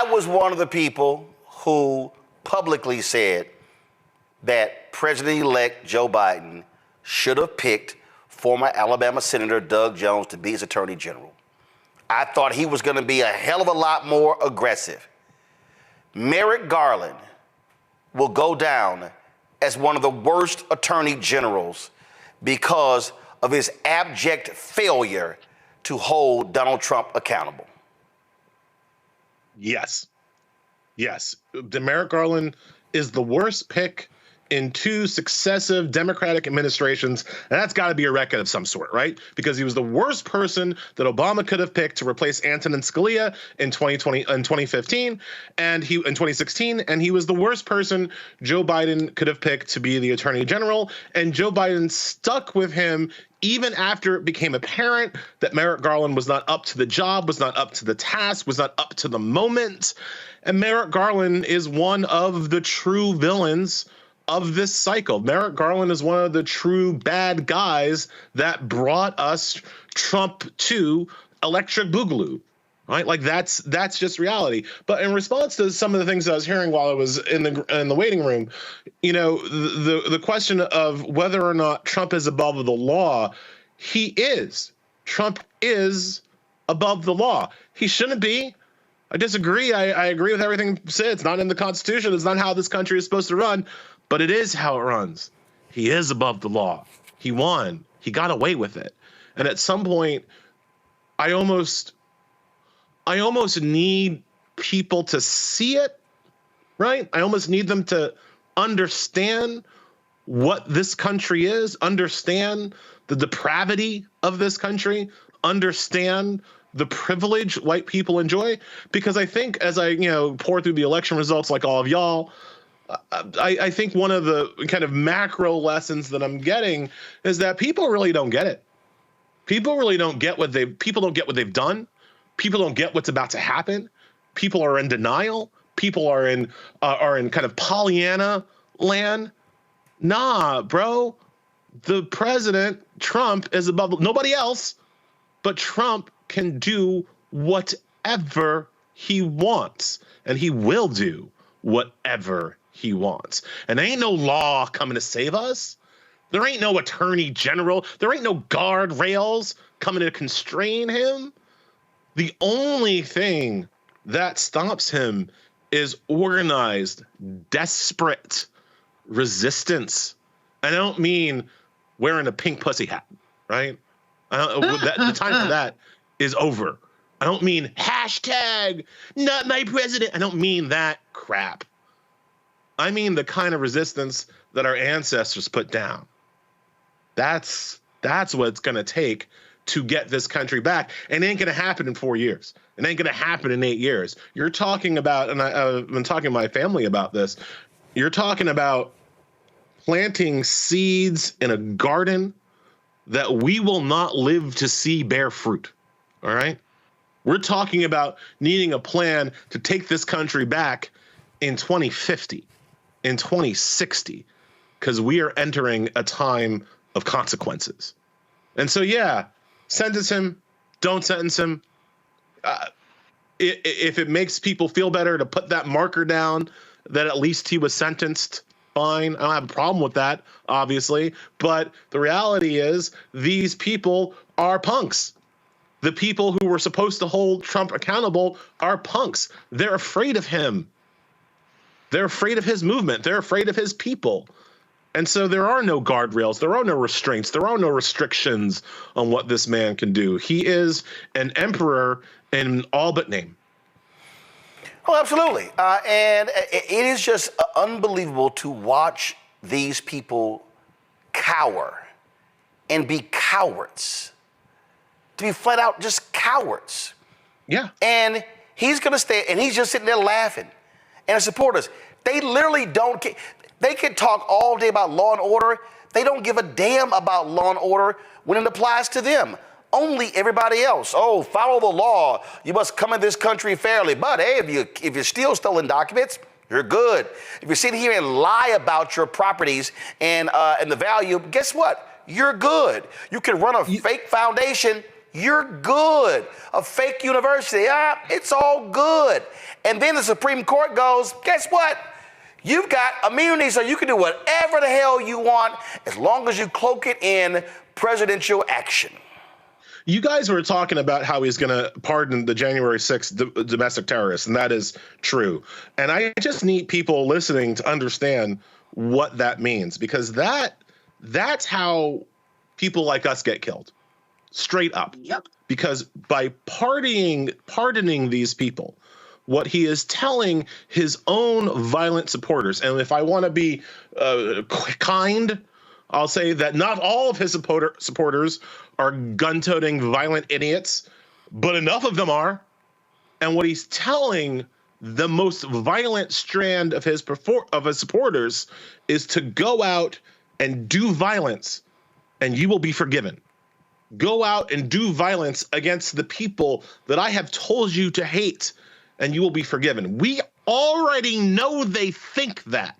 I was one of the people who publicly said that President-elect Joe Biden should have picked former Alabama Senator Doug Jones to be his Attorney General. I thought he was going to be a hell of a lot more aggressive. Merrick Garland will go down as one of the worst attorney generals because of his abject failure to hold Donald Trump accountable. Yes. Yes. Merrick Garland is the worst pick in 2 successive Democratic administrations, and that's got to be a record of some sort, right? Because he was the worst person that Obama could have picked to replace Antonin Scalia in 2015, and in 2016, and he was the worst person Joe Biden could have picked to be the Attorney General, and Joe Biden stuck with him even after it became apparent that Merrick Garland was not up to the job, was not up to the task, was not up to the moment. And Merrick Garland is one of the true villains of this cycle. Merrick Garland is one of the true bad guys that brought us Trump to Electric Boogaloo, right? Like that's just reality. But in response to some of the things I was hearing while I was in the waiting room, you know, the question of whether or not Trump is above the law, he is. Trump is above the law. He shouldn't be. I disagree. I agree with everything said. It's not in the Constitution. It's not how this country is supposed to run. But it is how it runs. He is above the law. He won. He got away with it. And at some point, I almost need people to see it, right? I almost need them to understand what this country is, understand the depravity of this country, understand the privilege white people enjoy. Because I think as I, pour through the election results like all of y'all, I think one of the kind of macro lessons that I'm getting is that people really don't get it. People really don't get people don't get what they've done. People don't get what's about to happen. People are in denial. People are in kind of Pollyanna land. Nah, bro. The president, Trump, is above nobody else, but Trump can do whatever he wants, and he will do whatever he wants. And there ain't no law coming to save us. There ain't no attorney general. There ain't no guardrails coming to constrain him. The only thing that stops him is organized, desperate resistance. I don't mean wearing a pink pussy hat, right? The time for that is over. I don't mean hashtag not my president. I don't mean that crap. I mean the kind of resistance that our ancestors put down. That's what it's going to take to get this country back. And it ain't going to happen in 4 years. It ain't going to happen in 8 years. You're talking about, and I've been talking to my family about this, you're talking about planting seeds in a garden that we will not live to see bear fruit, all right? We're talking about needing a plan to take this country back in 2050, in 2060, because we are entering a time of consequences. And so, yeah, sentence him, don't sentence him. If it makes people feel better to put that marker down that at least he was sentenced, fine. I don't have a problem with that, obviously. But the reality is these people are punks. The people who were supposed to hold Trump accountable are punks. They're afraid of him. They're afraid of his movement. They're afraid of his people. And so there are no guardrails. There are no restraints. There are no restrictions on what this man can do. He is an emperor in all but name. Oh, absolutely. And it is just unbelievable to watch these people cower and be cowards. To be flat out just cowards. Yeah. And he's going to stay, and he's just sitting there laughing. And his supporters, they literally don't care. They can talk all day about law and order. They don't give a damn about law and order when it applies to them. Only everybody else. Oh, follow the law. You must come in this country fairly. But hey, if you're still stolen documents, you're good. If you're sitting here and lie about your properties and the value, guess what? You're good. You can run a fake foundation. You're good. A fake university. It's all good. And then the Supreme Court goes, guess what? You've got immunity, so you can do whatever the hell you want as long as you cloak it in presidential action. You guys were talking about how he's going to pardon the January 6th domestic terrorists, and that is true. And I just need people listening to understand what that means, because that's how people like us get killed, straight up. Yep. Because by pardoning these people, what he is telling his own violent supporters, and if I want to be kind, I'll say that not all of his supporters are gun-toting violent idiots, but enough of them are. And what he's telling the most violent strand of his supporters is to go out and do violence, and you will be forgiven. Go out and do violence against the people that I have told you to hate, and you will be forgiven. We already know they think that.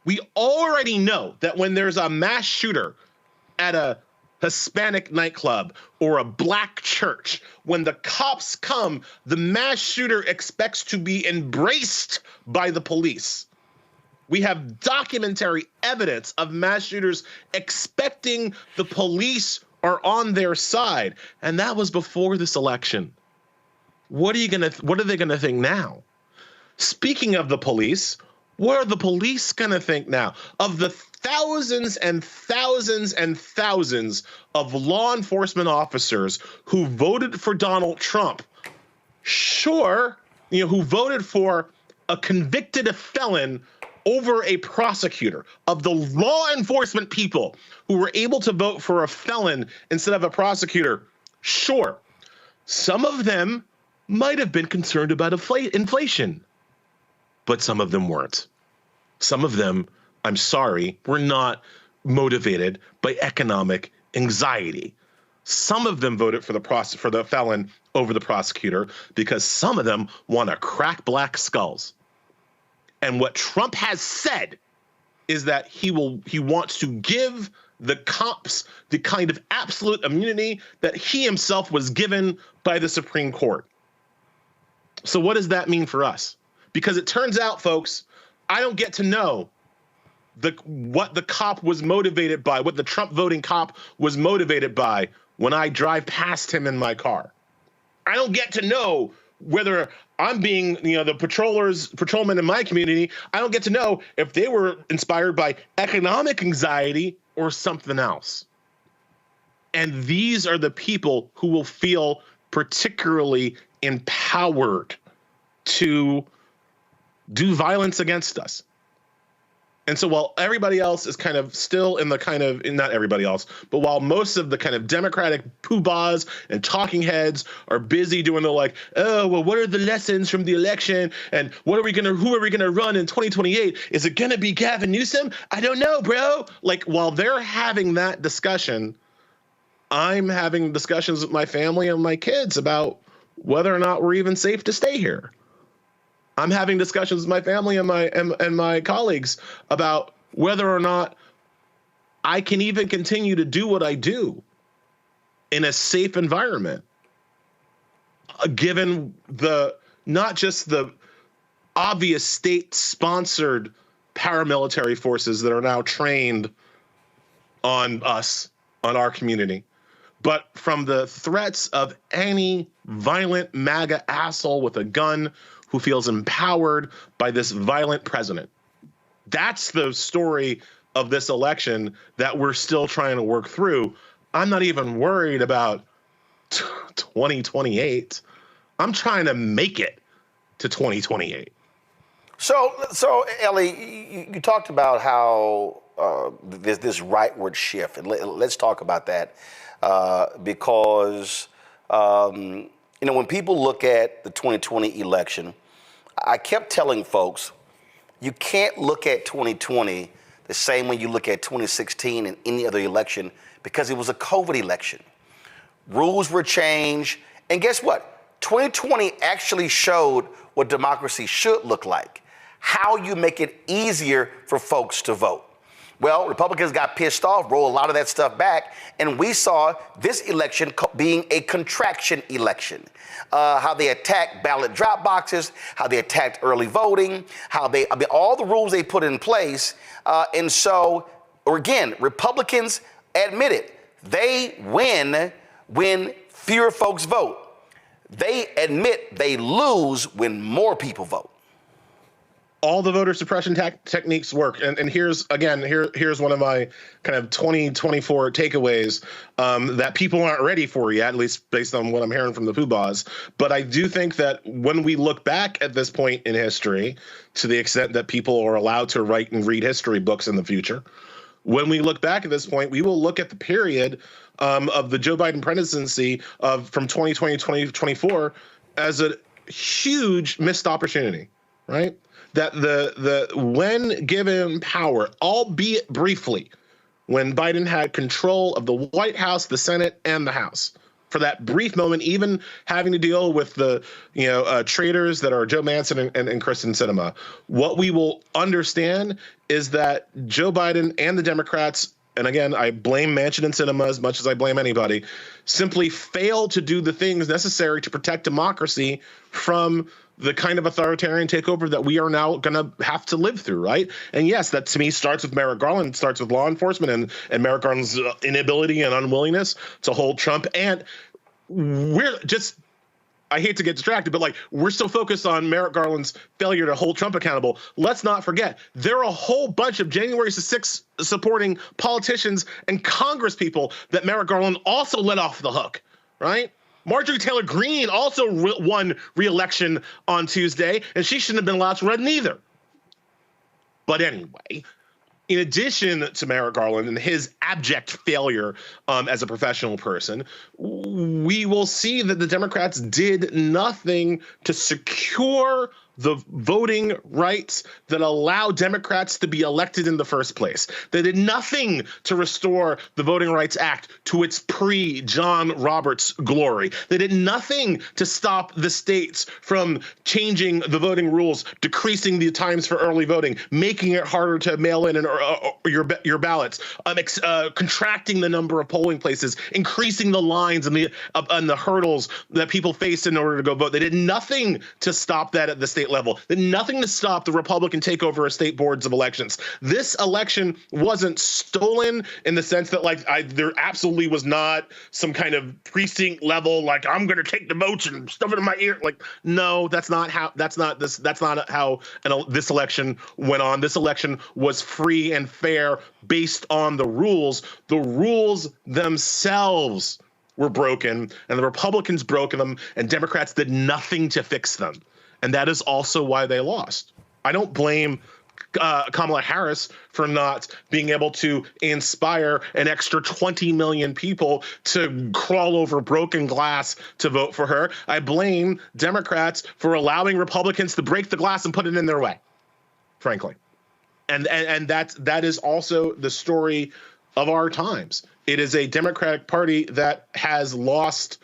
We already know that when there's a mass shooter at a Hispanic nightclub or a black church, when the cops come, the mass shooter expects to be embraced by the police. We have documentary evidence of mass shooters expecting the police are on their side. And that was before this election. What are they gonna think now? Speaking of the police, what are the police gonna think now? Of the thousands and thousands and thousands of law enforcement officers who voted for Donald Trump, sure, who voted for a convicted felon over a prosecutor, of the law enforcement people who were able to vote for a felon instead of a prosecutor, sure, some of them might have been concerned about inflation, but some of them weren't. Some of them, I'm sorry, were not motivated by economic anxiety. Some of them voted for the felon over the prosecutor because some of them want to crack black skulls. And what Trump has said is that he wants to give the cops the kind of absolute immunity that he himself was given by the Supreme Court. So what does that mean for us? Because it turns out, folks, I don't get to know what the cop was motivated by, what the Trump voting cop was motivated by when I drive past him in my car. I don't get to know whether I'm being, the patrolmen in my community, I don't get to know if they were inspired by economic anxiety or something else. And these are the people who will feel particularly empowered to do violence against us. And so while everybody else is kind of still in the not everybody else, but while most of the kind of Democratic poobahs and talking heads are busy doing the oh, well, what are the lessons from the election? And who are we going to run in 2028? Is it going to be Gavin Newsom? I don't know, bro. While they're having that discussion, I'm having discussions with my family and my kids about whether or not we're even safe to stay here. I'm having discussions with my family and my colleagues about whether or not I can even continue to do what I do in a safe environment, given not just the obvious state-sponsored paramilitary forces that are now trained on us, on our community, but from the threats of any violent MAGA asshole with a gun who feels empowered by this violent president. That's the story of this election that we're still trying to work through. I'm not even worried about 2028. I'm trying to make it to 2028. So Elie, you talked about how there's this rightward shift, and let's talk about that because when people look at the 2020 election, I kept telling folks, you can't look at 2020 the same way you look at 2016 and any other election because it was a COVID election. Rules were changed, and guess what? 2020 actually showed what democracy should look like, how you make it easier for folks to vote. Well, Republicans got pissed off, rolled a lot of that stuff back, and we saw this election being a contraction election. How they attacked ballot drop boxes, how they attacked early voting, all the rules they put in place. And so, or again, Republicans admit it. They win when fewer folks vote. They admit they lose when more people vote. All the voter suppression techniques work. And here's one of my kind of 2024 takeaways that people aren't ready for yet, at least based on what I'm hearing from the poobahs. But I do think that when we look back at this point in history, to the extent that people are allowed to write and read history books in the future, when we look back at this point, we will look at the period of the Joe Biden presidency from 2020 to 2024 as a huge missed opportunity, right? That the when given power, albeit briefly, when Biden had control of the White House, the Senate, and the House, for that brief moment, even having to deal with the traitors that are Joe Manchin and Kristen Sinema, what we will understand is that Joe Biden and the Democrats, and again, I blame Manchin and Sinema as much as I blame anybody, simply failed to do the things necessary to protect democracy from the kind of authoritarian takeover that we are now going to have to live through, right? And yes, that to me starts with Merrick Garland, starts with law enforcement and Merrick Garland's inability and unwillingness to hold Trump. And we're just, I hate to get distracted, but we're so focused on Merrick Garland's failure to hold Trump accountable. Let's not forget, there are a whole bunch of January 6th supporting politicians and Congress people that Merrick Garland also let off the hook, right? Marjorie Taylor Greene also won re-election on Tuesday, and she shouldn't have been allowed to run either. But anyway, in addition to Merrick Garland and his abject failure as a professional person, we will see that the Democrats did nothing to secure the voting rights that allow Democrats to be elected in the first place. They did nothing to restore the Voting Rights Act to its pre-John Roberts glory. They did nothing to stop the states from changing the voting rules, decreasing the times for early voting, making it harder to mail in your ballots, contracting the number of polling places, increasing the lines and the hurdles that people face in order to go vote. They did nothing to stop that at the state level. They did nothing to stop the Republican takeover of state boards of elections. This election wasn't stolen in the sense that there absolutely was not some kind of precinct level, I'm going to take the votes and stuff it in my ear. No, that's not how this election went on. This election was free and fair based on the rules. The rules themselves were broken, and the Republicans broke them, and Democrats did nothing to fix them. And that is also why they lost. I don't blame Kamala Harris for not being able to inspire an extra 20 million people to crawl over broken glass to vote for her. I blame Democrats for allowing Republicans to break the glass and put it in their way, frankly. And that is also the story of our times. It is a Democratic Party that has lost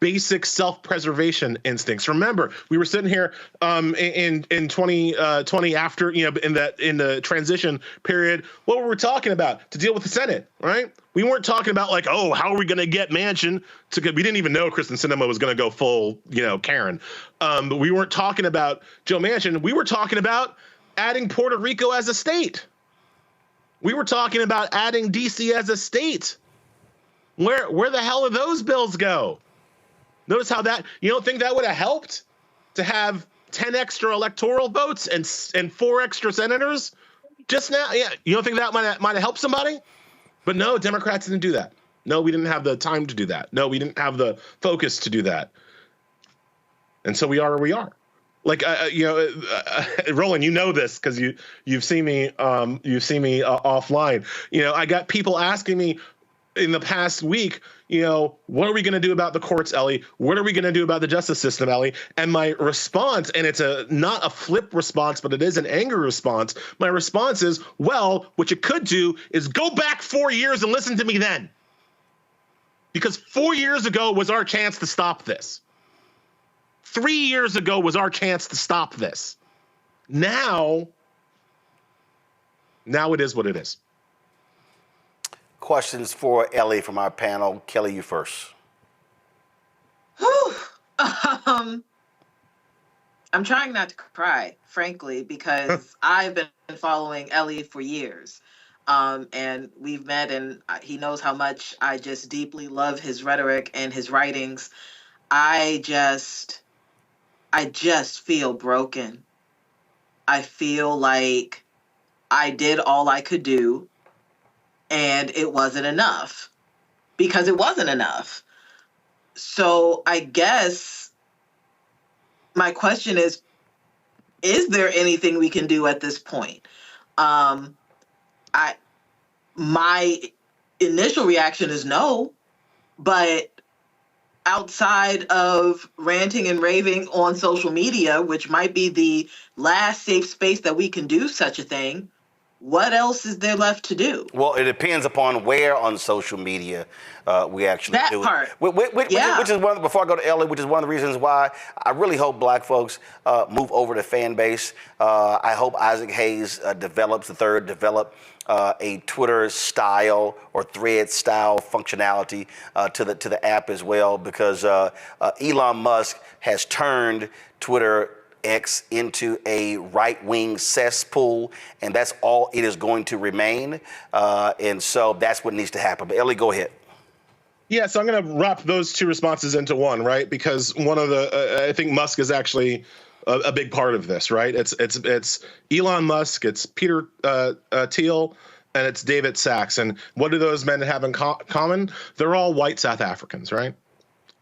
basic self-preservation instincts. Remember, we were sitting here in 2020 after, in the transition period. What were we talking about? To deal with the Senate, right? We weren't talking about how are we going to get Manchin to? We didn't even know Kristen Sinema was going to go full, Karen. But we weren't talking about Joe Manchin. We were talking about adding Puerto Rico as a state. We were talking about adding DC as a state. Where the hell did those bills go? Notice how that, you don't think that would have helped to have 10 extra electoral votes and 4 extra senators just now? Yeah, you don't think that might have helped somebody? But no, Democrats didn't do that. No, we didn't have the time to do that. No, we didn't have the focus to do that. And so we are where we are. Roland, you know this because you've seen me offline. I got people asking me in the past week, what are we going to do about the courts, Elie? What are we going to do about the justice system, Elie? And my response, and it's not a flip response, but it is an angry response. My response is, well, what you could do is go back 4 years and listen to me then. Because 4 years ago was our chance to stop this. 3 years ago was our chance to stop this. Now, Now it is what it is. Questions for Elie from our panel. Kelly, you first. Whew. I'm trying not to cry, frankly, because I've been following Elie for years. And we've met, and he knows how much I just deeply love his rhetoric and his writings. I just feel broken. I feel like I did all I could do, and it wasn't enough, because it wasn't enough. So I guess my question is there anything we can do at this point? My initial reaction is no, but outside of ranting and raving on social media, which might be the last safe space that we can do such a thing, what else is there left to do? Well, it depends upon where on social media we actually That do part. it. Which is one. Before I go to Elie, which is one of the reasons why I really hope Black folks move over to fan base. I hope Isaac Hayes develop a Twitter style or thread style functionality to the app as well, because Elon Musk has turned Twitter X into a right-wing cesspool, and that's all it is going to remain. And so that's what needs to happen. But Elie, go ahead. Yeah, so I'm going to wrap those two responses into one, right? Because one of the, I think Musk is actually a big part of this, right? It's Elon Musk, it's Peter Thiel, and it's David Sachs. And what do those men have in common? They're all white South Africans, right?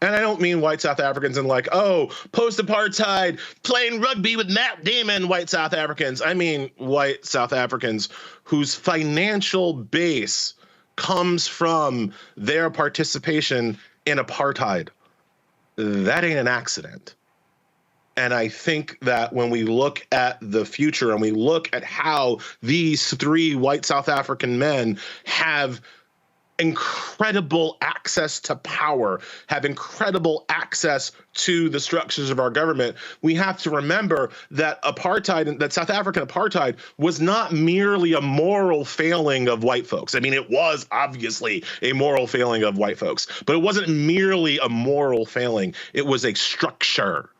And I don't mean white South Africans in like, oh, post-apartheid, playing rugby with Matt Damon white South Africans. I mean white South Africans whose financial base comes from their participation in apartheid. That ain't an accident. And I think that when we look at the future and we look at how these three white South African men have incredible access to power, have incredible access to the structures of our government, we have to remember that apartheid, that South African apartheid, was not merely a moral failing of white folks. I mean, it was obviously a moral failing of white folks, but it wasn't merely a moral failing. It was a structure.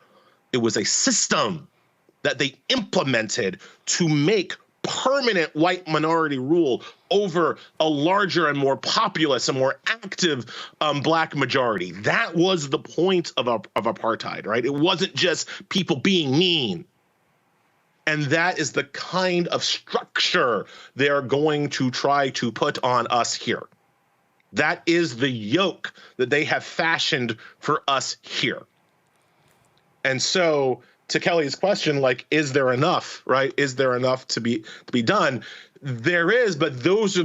It was a system that they implemented to make permanent white minority rule over a larger and more populous and more active Black majority. That was the point of apartheid, right? It wasn't just people being mean. And that is the kind of structure they're going to try to put on us here. That is the yoke that they have fashioned for us here. And so, to Kelly's question, like, is there enough, right? Is there enough to be done? There is, but that's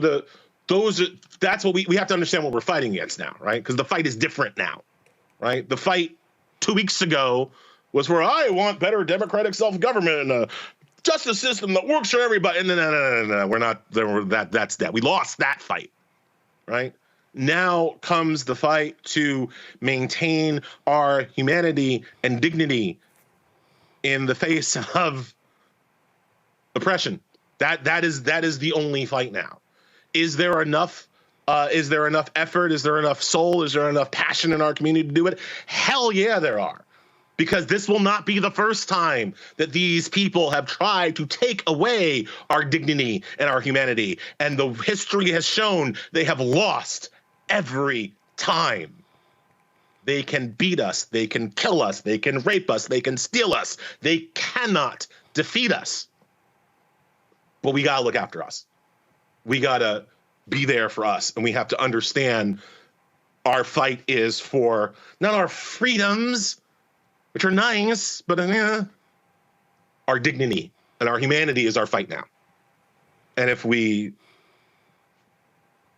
what we have to understand what we're fighting against now, right? Because the fight is different now, right? The fight 2 weeks ago was where I want better democratic self-government and a justice system that works for everybody. And no, we're not there. That's that. We lost that fight, right? Now comes the fight to maintain our humanity and dignity in the face of oppression. That is the only fight now. Is there enough effort? Is there enough soul? Is there enough passion in our community to do it? Hell yeah, there are. Because this will not be the first time that these people have tried to take away our dignity and our humanity. And the history has shown they have lost every time. They can beat us, they can kill us, they can rape us, they can steal us. They cannot defeat us. But we gotta look after us. We gotta be there for us, and we have to understand our fight is for not our freedoms, which are nice, but our dignity and our humanity is our fight now. And we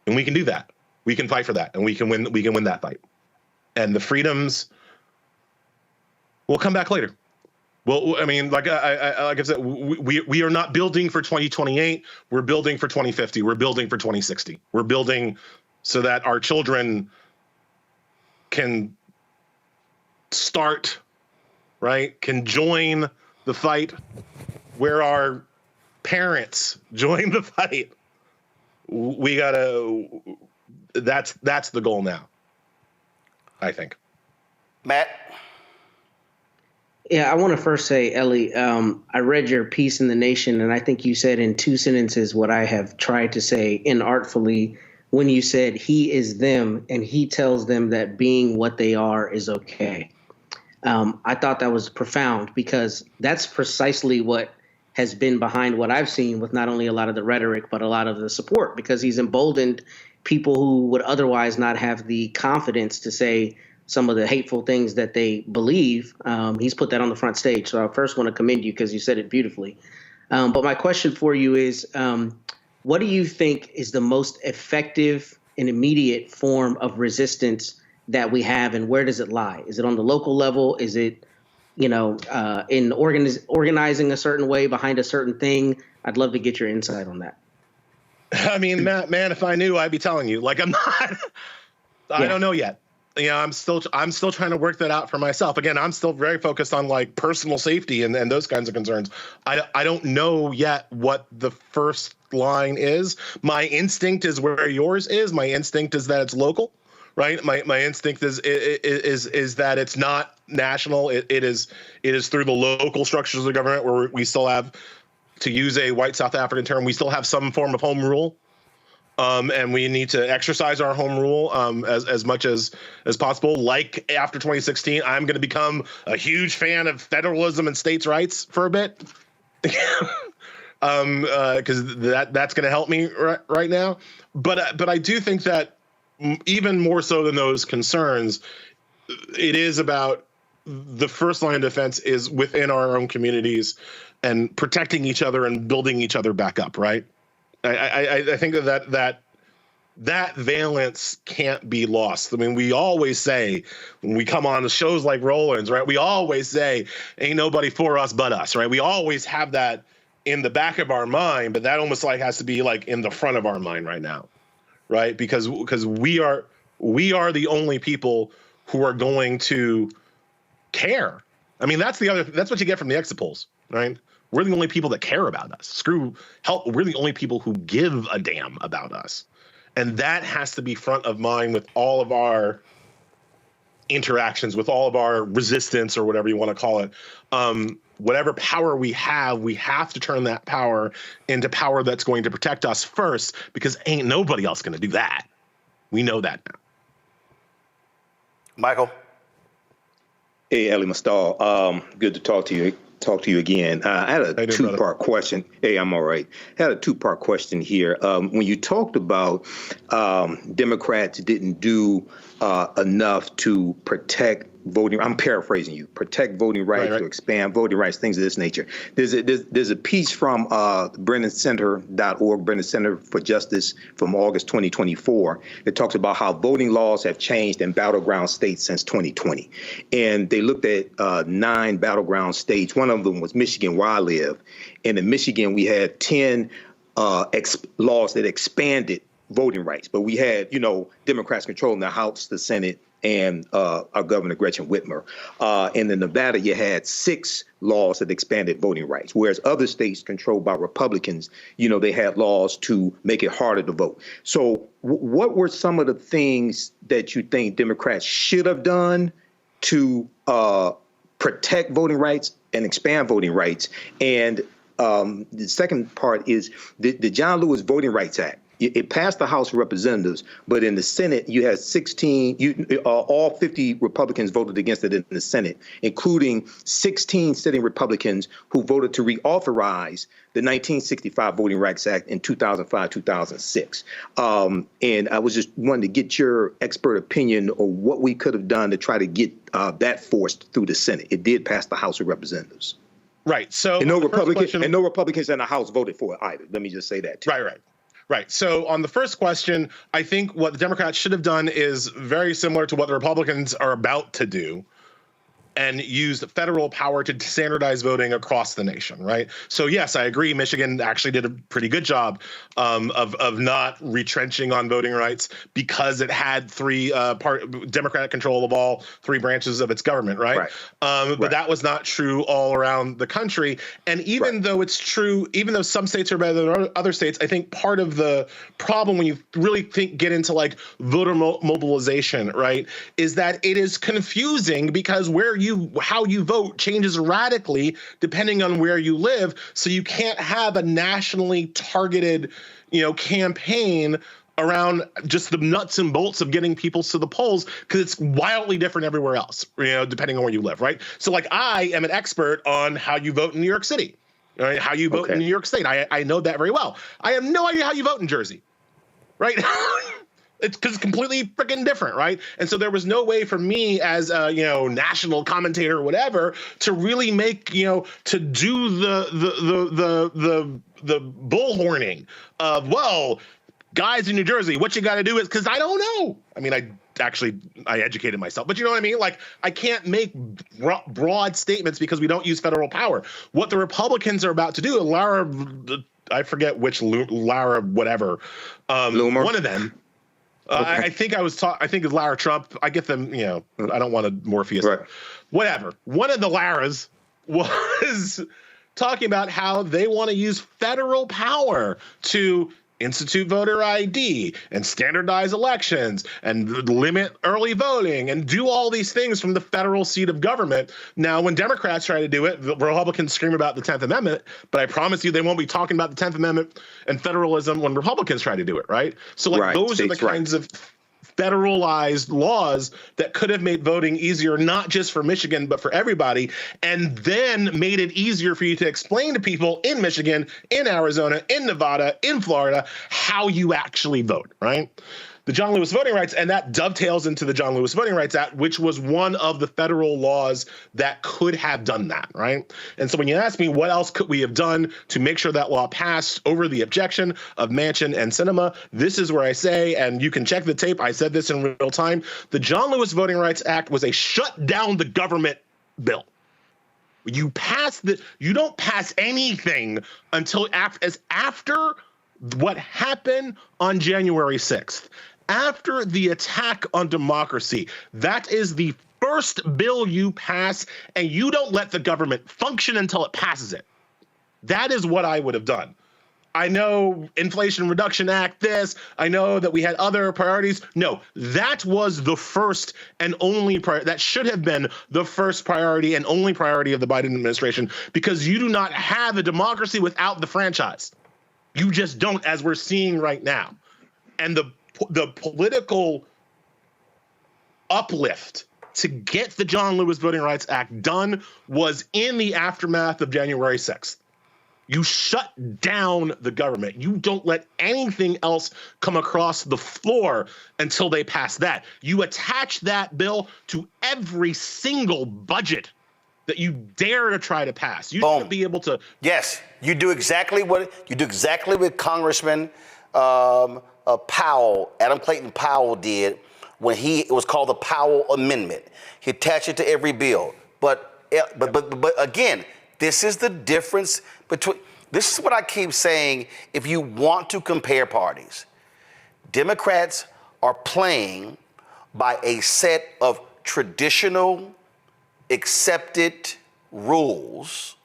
can do that. We can fight for that, and we can win that fight. And the freedoms will come back later. Well, I mean, like I said, we are not building for 2028. We're building for 2050. We're building for 2060. We're building so that our children can start, right? Can join the fight where our parents join the fight. We gotta. That's the goal now, I think. Matt? Yeah, I want to first say, Elie, I read your piece in The Nation, and I think you said in 2 sentences what I have tried to say inartfully when you said he is them and he tells them that being what they are is okay. I thought that was profound because that's precisely what has been behind what I've seen with not only a lot of the rhetoric, but a lot of the support, because he's emboldened people who would otherwise not have the confidence to say some of the hateful things that they believe. He's put that on the front stage. So I first want to commend you because you said it beautifully. But my question for you is, what do you think is the most effective and immediate form of resistance that we have, and where does it lie? Is it on the local level? Is it, in organizing a certain way behind a certain thing? I'd love to get your insight on that. I mean, Matt, man, if I knew, I'd be telling you. Like, I'm not. I don't know yet. I'm still trying to work that out for myself. Again, I'm still very focused on like personal safety and those kinds of concerns. I don't know yet what the first line is. My instinct is where yours is. My instinct is that it's local, right? My instinct is that it's not national. It is through the local structures of the government where we still have, to use a white South African term, we still have some form of home rule. And we need to exercise our home rule as much as possible. Like after 2016, I'm going to become a huge fan of federalism and states' rights for a bit, because that's going to help me right now. But I do think that even more so than those concerns, it is about the first line of defense is within our own communities and protecting each other and building each other back up, right? I think that valence can't be lost. I mean, we always say when we come on the shows like Roland's, right? We always say, ain't nobody for us but us, right? We always have that in the back of our mind, but that almost like has to be like in the front of our mind right now, right? Because we are the only people who are going to care. I mean, that's what you get from the exit polls, right? We're the only people that care about us. We're the only people who give a damn about us. And that has to be front of mind with all of our interactions, with all of our resistance or whatever you want to call it. Whatever power we have to turn that power into power that's going to protect us first, because ain't nobody else going to do that. We know that now. Michael? Hey, Elie Mystal. Good to talk to you again. I had a two-part question. Hey, I'm all right. I had a two-part question here. When you talked about Democrats didn't do enough to protect voting, I'm paraphrasing you, protect voting rights, to expand voting rights, things of this nature. There's a piece from BrennanCenter.org, Brennan Center for Justice, from August 2024 that talks about how voting laws have changed in battleground states since 2020. And they looked at 9 battleground states. One of them was Michigan, where I live. And in Michigan, we had 10 laws that expanded voting rights. But we had, Democrats controlling the House, the Senate, and our Governor Gretchen Whitmer. And in Nevada, you had 6 laws that expanded voting rights, whereas other states controlled by Republicans, they had laws to make it harder to vote. So what were some of the things that you think Democrats should have done to protect voting rights and expand voting rights? And the second part is the John Lewis Voting Rights Act. It passed the House of Representatives, but in the Senate, you had 16, all 50 Republicans voted against it in the Senate, including 16 sitting Republicans who voted to reauthorize the 1965 Voting Rights Act in 2005, 2006. And I was just wanting to get your expert opinion on what we could have done to try to get that forced through the Senate. It did pass the House of Representatives. Right. So and no Republicans in the House voted for it either. Let me just say that too. Right. So on the first question, I think what the Democrats should have done is very similar to what the Republicans are about to do, and use federal power to standardize voting across the nation, right? So yes, I agree. Michigan actually did a pretty good job of not retrenching on voting rights because it had Democratic control of all three branches of its government, right? But that was not true all around the country. And even though it's true, even though some states are better than other states, I think part of the problem when you really get into like voter mobilization, right, is that it is confusing because how you vote changes radically depending on where you live. So you can't have a nationally targeted, campaign around just the nuts and bolts of getting people to the polls because it's wildly different everywhere else, depending on where you live, right? So like I am an expert on how you vote in New York City, right? How you vote in New York State. I know that very well. I have no idea how you vote in Jersey, right? It's because it's completely freaking different, right? And so there was no way for me as a national commentator or whatever to really make to do the bullhorning of guys in New Jersey, what you got to do is because I don't know. I mean, I educated myself, but you know what I mean? Like I can't make broad statements because we don't use federal power. What the Republicans are about to do, I forget which Lara, whatever, one of them. I think I think it's Lara Trump. I get them, I don't want to Morpheus. Right. Whatever. One of the Laras was talking about how they want to use federal power to institute voter ID and standardize elections and limit early voting and do all these things from the federal seat of government. Now, when Democrats try to do it, the Republicans scream about the 10th Amendment, but I promise you they won't be talking about the 10th Amendment and federalism when Republicans try to do it, right? So those are the kinds of federalized laws that could have made voting easier, not just for Michigan, but for everybody, and then made it easier for you to explain to people in Michigan, in Arizona, in Nevada, in Florida, how you actually vote, right? The John Lewis Voting Rights, and that dovetails into the John Lewis Voting Rights Act, which was one of the federal laws that could have done that, right? And so when you ask me what else could we have done to make sure that law passed over the objection of Manchin and Sinema, this is where I say, and you can check the tape, I said this in real time, the John Lewis Voting Rights Act was a shut down the government bill. You don't pass anything until after what happened on January 6th. After the attack on democracy, that is the first bill you pass, and you don't let the government function until it passes it. That is what I would have done. I know Inflation Reduction Act, I know that we had other priorities. No, that was the first and only that should have been the first priority and only priority of the Biden administration, because you do not have a democracy without the franchise. You just don't, as we're seeing right now. And the political uplift to get the John Lewis Voting Rights Act done was in the aftermath of January 6th. You shut down the government. You don't let anything else come across the floor until they pass that. You attach that bill to every single budget that you dare to try to pass. You should be able to. Yes, you do exactly what Congressman Powell, Adam Clayton Powell, did when it was called the Powell Amendment. He attached it to every bill. But again, this is the difference between. This is what I keep saying. If you want to compare parties, Democrats are playing by a set of traditional, accepted rules.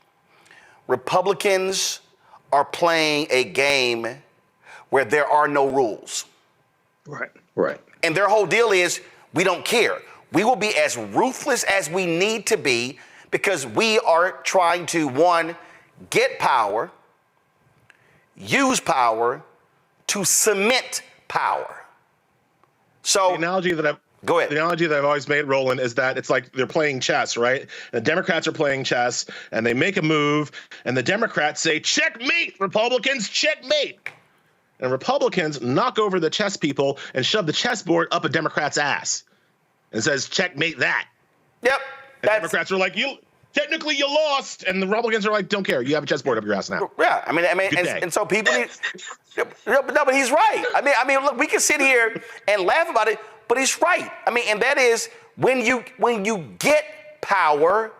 Republicans are playing a game where there are no rules. Right. And their whole deal is, we don't care. We will be as ruthless as we need to be because we are trying to, one, get power, use power to cement power. So the analogy that Go ahead. The analogy that I've always made, Roland, is that it's like they're playing chess, right? The Democrats are playing chess, and they make a move, and the Democrats say, checkmate, Republicans, checkmate. And Republicans knock over the chess people and shove the chessboard up a Democrat's ass and says, checkmate that. Yep. And Democrats are like, technically you lost. And the Republicans are like, don't care. You have a chessboard up your ass now. Yeah. I mean, and so people need, no, but he's right. I mean, look, we can sit here and laugh about it, but he's right. I mean, and that is when you get power,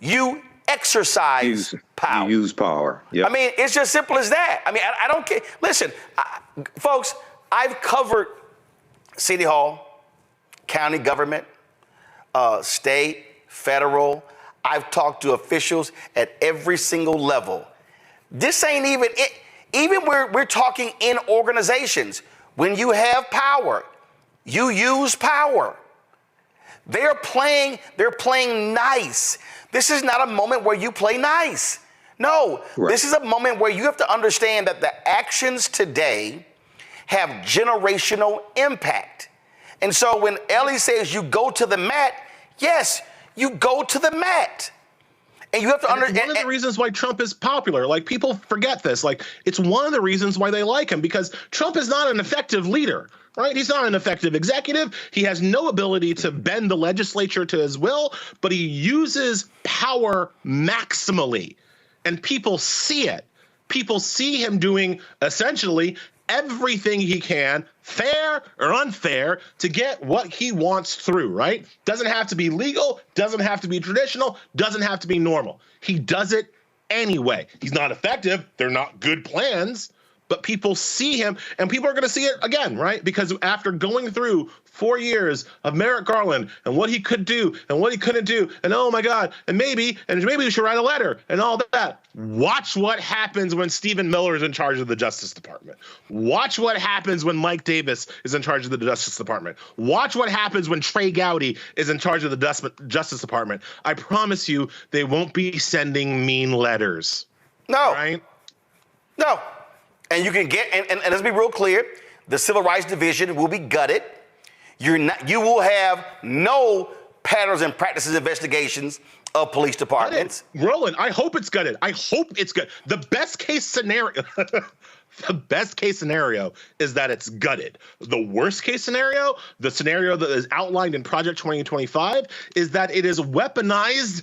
you exercise power. You use power. Yep. I mean, it's just simple as that. I mean, I don't care. Listen, folks, I've covered City Hall, county government, state, federal. I've talked to officials at every single level. This ain't even it. Even we're talking in organizations. When you have power, you use power. They're playing nice. This is not a moment where you play nice. No, right. This is a moment where you have to understand that the actions today have generational impact. And so when Elie says you go to the mat, yes, you go to the mat. And you have to understand. One of the reasons why Trump is popular, like people forget this, like it's one of the reasons why they like him, because Trump is not an effective leader, right? He's not an effective executive. He has no ability to bend the legislature to his will, but he uses power maximally. And people see it. People see him doing essentially everything he can, fair or unfair, to get what he wants through, right? Doesn't have to be legal, doesn't have to be traditional, doesn't have to be normal. He does it anyway. He's not effective. They're not good plans, but people see him, and people are going to see it again, right? Because after going through 4 years of Merrick Garland and what he could do and what he couldn't do, and oh my God, and maybe we should write a letter and all that. Watch what happens when Stephen Miller is in charge of the Justice Department. Watch what happens when Mike Davis is in charge of the Justice Department. Watch what happens when Trey Gowdy is in charge of the Justice Department. I promise you, they won't be sending mean letters. No. Right? No. And you can get, and let's be real clear, the Civil Rights Division will be gutted. You will have no patterns and practices investigations of police departments. Roland, I hope it's gutted. I hope it's good. The best case scenario, is that it's gutted. The worst case scenario, the scenario that is outlined in Project 2025, is that it is weaponized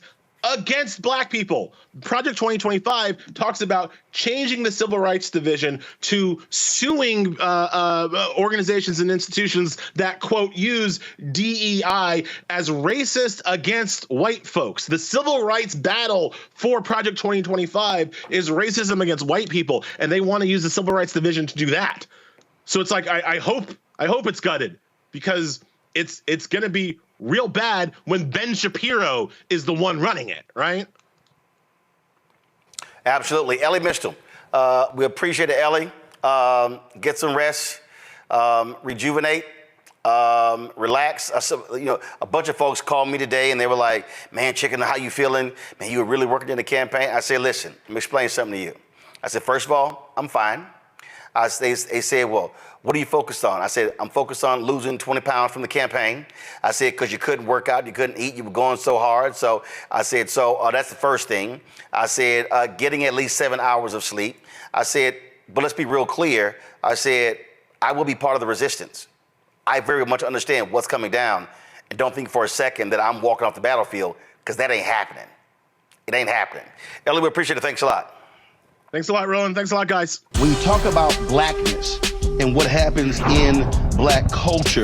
against black people. Project 2025 talks about changing the Civil Rights Division to suing organizations and institutions that, quote, use DEI as racist against white folks. The civil rights battle for Project 2025 is racism against white people, and they want to use the Civil Rights Division to do that. So it's like, I hope it's gutted, because it's going to be real bad when Ben Shapiro is the one running it, right? Absolutely. Elie Mystal, we appreciate it, Elie. Get some rest, rejuvenate, relax. A bunch of folks called me today and they were like, man, Chicken, how you feeling? Man, you were really working in the campaign. I said, listen, let me explain something to you. I said, first of all, I'm fine. They said, well, what are you focused on? I said, I'm focused on losing 20 pounds from the campaign. I said, because you couldn't work out, you couldn't eat, you were going so hard. So I said, that's the first thing. I said, getting at least 7 hours of sleep. I said, but let's be real clear. I said, I will be part of the resistance. I very much understand what's coming down, and don't think for a second that I'm walking off the battlefield, because that ain't happening. It ain't happening. Elie, we appreciate it. Thanks a lot. Thanks a lot, Roland. Thanks a lot, guys. When you talk about blackness and what happens in black culture,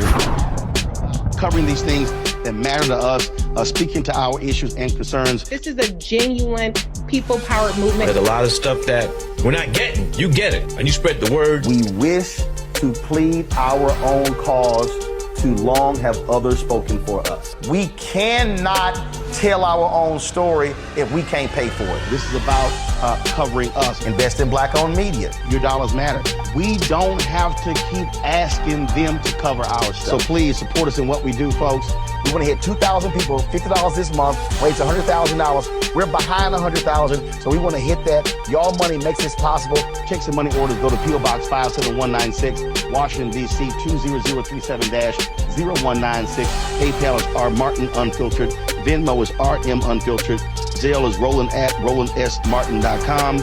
covering these things that matter to us, speaking to our issues and concerns. This is a genuine people-powered movement. There's a lot of stuff that we're not getting. You get it, and you spread the word. We wish to plead our own cause. Too long have others spoken for us. We cannot tell our own story if we can't pay for it. This is about covering us. Invest in black-owned media. Your dollars matter. We don't have to keep asking them to cover our stuff. So please support us in what we do, folks. We want to hit 2,000 people, $50 this month, raise $100,000. We're behind 100,000, so we want to hit that. Y'all money makes this possible. Checks and money orders go to P.O. Box 57196, Washington, D.C. 20037-0196. PayPal is R Martin Unfiltered. Venmo is RM Unfiltered. Zelle is Roland at RolandSMartin.com.